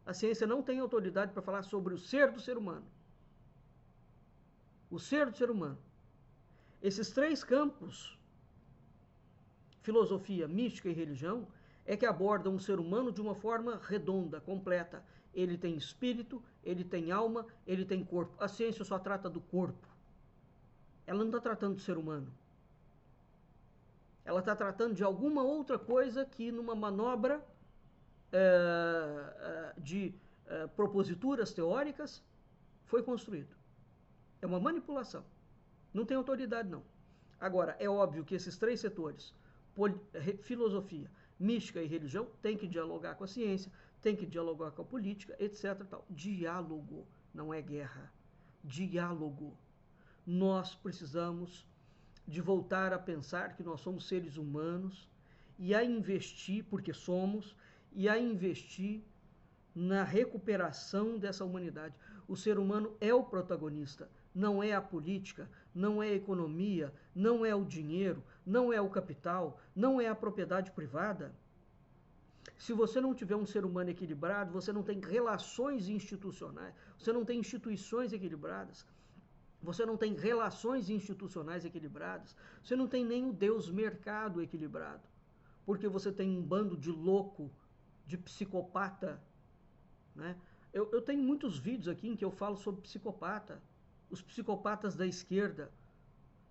A ciência não tem autoridade para falar sobre o ser do ser humano. O ser do ser humano. Esses três campos, filosofia, mística e religião, é que abordam o ser humano de uma forma redonda, completa. Ele tem espírito, ele tem alma, ele tem corpo. A ciência só trata do corpo. Ela não está tratando do ser humano. Ela está tratando de alguma outra coisa que numa manobra de proposituras teóricas foi construído. É uma manipulação. Não tem autoridade, não. Agora, é óbvio que esses três setores, filosofia, mística e religião, têm que dialogar com a ciência, têm que dialogar com a política, etc. Tal. Diálogo, não é guerra. Diálogo. Nós precisamos de voltar a pensar que nós somos seres humanos e a investir, porque somos, e a investir na recuperação dessa humanidade. O ser humano é o protagonista, não é a política, não é a economia, não é o dinheiro, não é o capital, não é a propriedade privada. Se você não tiver um ser humano equilibrado, você não tem relações institucionais, você não tem instituições equilibradas, você não tem relações institucionais equilibradas, você não tem nem o Deus mercado equilibrado, porque você tem um bando de louco, de psicopata, né? Eu tenho muitos vídeos aqui em que eu falo sobre psicopata, os psicopatas da esquerda.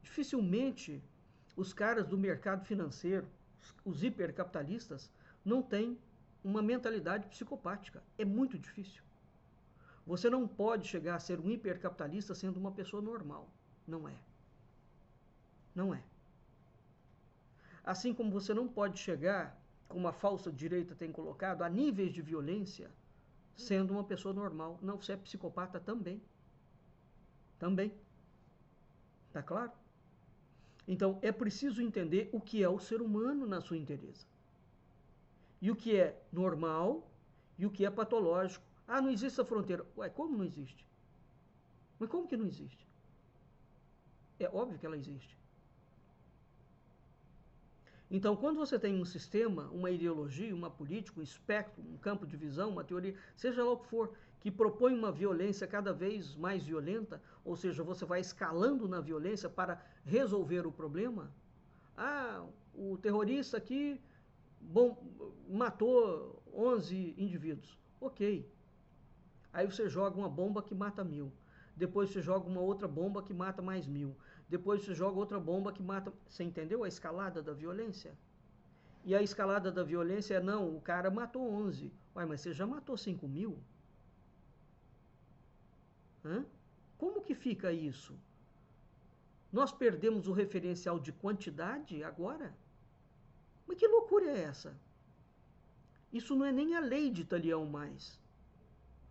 Dificilmente os caras do mercado financeiro, os hipercapitalistas, não têm uma mentalidade psicopática. É muito difícil. Você não pode chegar a ser um hipercapitalista sendo uma pessoa normal. Não é. Não é. Assim como você não pode chegar, como a falsa direita tem colocado, a níveis de violência sendo uma pessoa normal. Não, você é psicopata também. Também. Tá claro? Então, é preciso entender o que é o ser humano na sua inteireza. E o que é normal e o que é patológico. Ah, não existe essa fronteira. Ué, como não existe? Mas como que não existe? É óbvio que ela existe. Então, quando você tem um sistema, uma ideologia, uma política, um espectro, um campo de visão, uma teoria, seja lá o que for, que propõe uma violência cada vez mais violenta, ou seja, você vai escalando na violência para resolver o problema. Ah, o terrorista aqui matou 11 indivíduos. Ok. Aí você joga uma bomba que mata 1000. Depois você joga uma outra bomba que mata mais 1000. Depois você joga outra bomba que mata... Você entendeu a escalada da violência? E a escalada da violência é, não, o cara matou 11. Ué, mas você já matou 5.000? Hã? Como que fica isso? Nós perdemos o referencial de quantidade agora? Mas que loucura é essa? Isso não é nem a lei de Talião mais.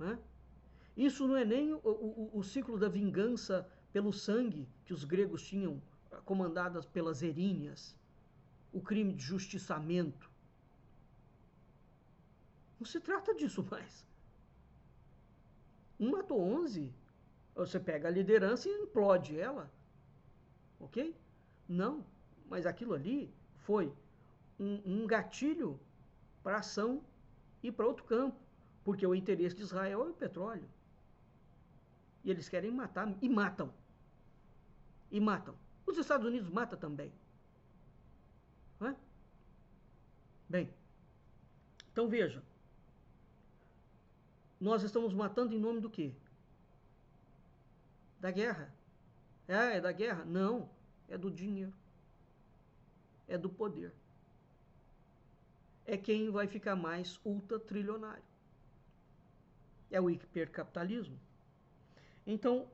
Hã? Isso não é nem o ciclo da vingança pelo sangue que os gregos tinham, comandadas pelas Eríneas, o crime de justiçamento. Não se trata disso mais. Um matou 11, você pega a liderança e implode ela. Ok? Não, mas aquilo ali foi um gatilho para ação e para outro campo, porque o interesse de Israel é o petróleo. E eles querem matar, e matam. E matam. Os Estados Unidos matam também. Não é? Bem, então veja. Nós estamos matando em nome do quê? Da guerra. É da guerra? Não. É do dinheiro. É do poder. É quem vai ficar mais ultratrilionário. É o hipercapitalismo. Então,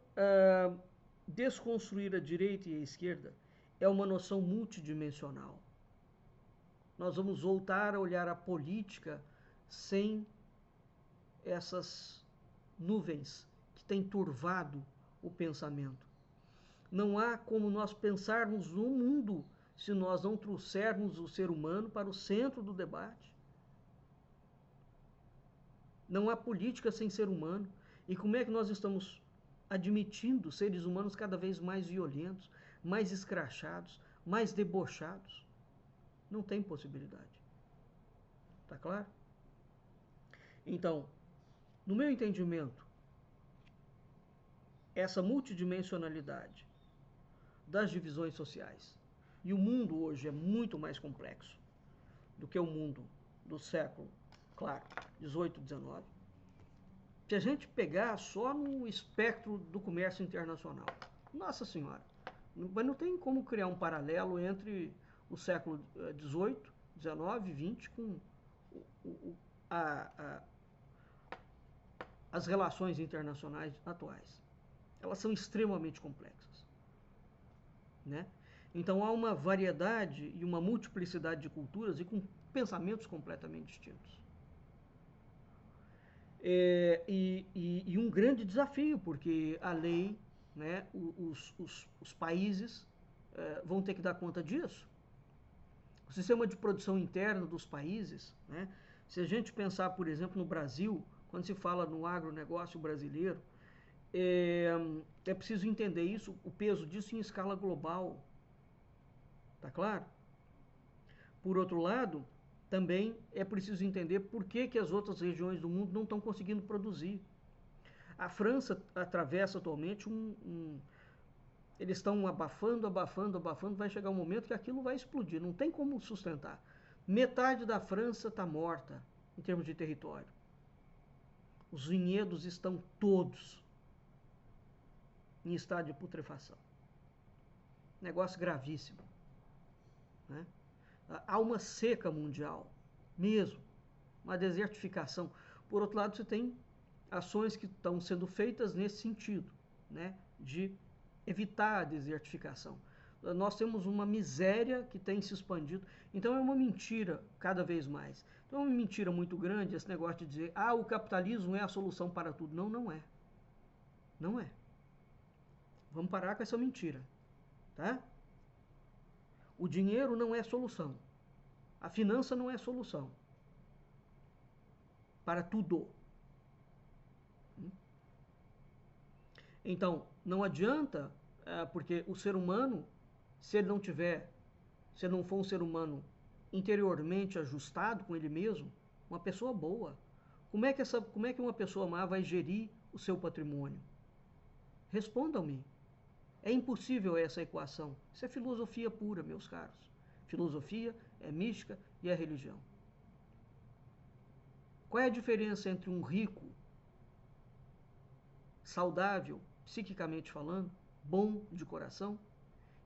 desconstruir a direita e a esquerda é uma noção multidimensional. Nós vamos voltar a olhar a política sem essas nuvens que têm turvado o pensamento. Não há como nós pensarmos no mundo se nós não trouxermos o ser humano para o centro do debate. Não há política sem ser humano. E como é que nós estamos admitindo seres humanos cada vez mais violentos, mais escrachados, mais debochados? Não tem possibilidade. Tá claro? Então, no meu entendimento, essa multidimensionalidade das divisões sociais, e o mundo hoje é muito mais complexo do que o mundo do século, claro, 18, 19. Se a gente pegar só no espectro do comércio internacional, nossa senhora, mas não tem como criar um paralelo entre o século 18, 19, 20 com as relações internacionais atuais. Elas são extremamente complexas, né? Então há uma variedade e uma multiplicidade de culturas e com pensamentos completamente distintos. E um grande desafio, porque a lei, né, os países vão ter que dar conta disso. O sistema de produção interna dos países, né, se a gente pensar, por exemplo, no Brasil, quando se fala no agronegócio brasileiro, é preciso entender isso, o peso disso em escala global. Tá claro? Por outro lado, também é preciso entender por que, que as outras regiões do mundo não estão conseguindo produzir. A França atravessa atualmente eles estão abafando, abafando, abafando, vai chegar um momento que aquilo vai explodir, não tem como sustentar. Metade da França está morta em termos de território. Os vinhedos estão todos em estado de putrefação. Negócio gravíssimo. Né? Há uma seca mundial, mesmo, uma desertificação. Por outro lado, você tem ações que estão sendo feitas nesse sentido, né? De evitar a desertificação. Nós temos uma miséria que tem se expandido, então é uma mentira cada vez mais. Então é uma mentira muito grande esse negócio de dizer, o capitalismo é a solução para tudo. Não, não é. Não é. Vamos parar com essa mentira, tá? O dinheiro não é solução. A finança não é solução para tudo. Então, não adianta, porque o ser humano, se ele não for um ser humano interiormente ajustado com ele mesmo, uma pessoa boa, como é que uma pessoa má vai gerir o seu patrimônio? Respondam-me. É impossível essa equação. Isso é filosofia pura, meus caros. Filosofia é mística e é religião. Qual é a diferença entre um rico, saudável, psiquicamente falando, bom de coração,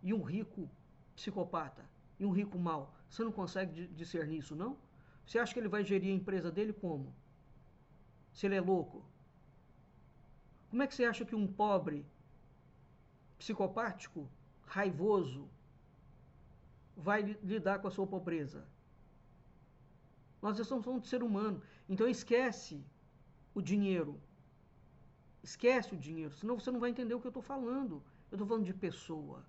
e um rico psicopata, e um rico mau? Você não consegue discernir isso, não? Você acha que ele vai gerir a empresa dele como? Se ele é louco? Como é que você acha que um pobre, psicopático, raivoso, vai lidar com a sua pobreza? Nós estamos falando de ser humano. Então esquece o dinheiro. Esquece o dinheiro, senão você não vai entender o que eu estou falando. Eu estou falando de pessoa.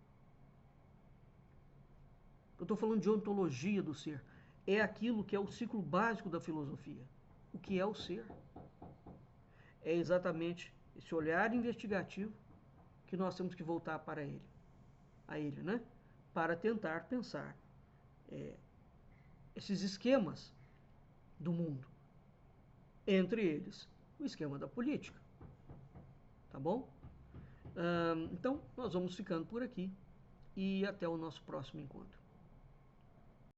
Eu estou falando de ontologia do ser. É aquilo que é o ciclo básico da filosofia. O que é o ser? É exatamente esse olhar investigativo que nós temos que voltar para ele. A ele, né? Para tentar pensar esses esquemas do mundo. Entre eles, o esquema da política. Tá bom? Então, nós vamos ficando por aqui e até o nosso próximo encontro.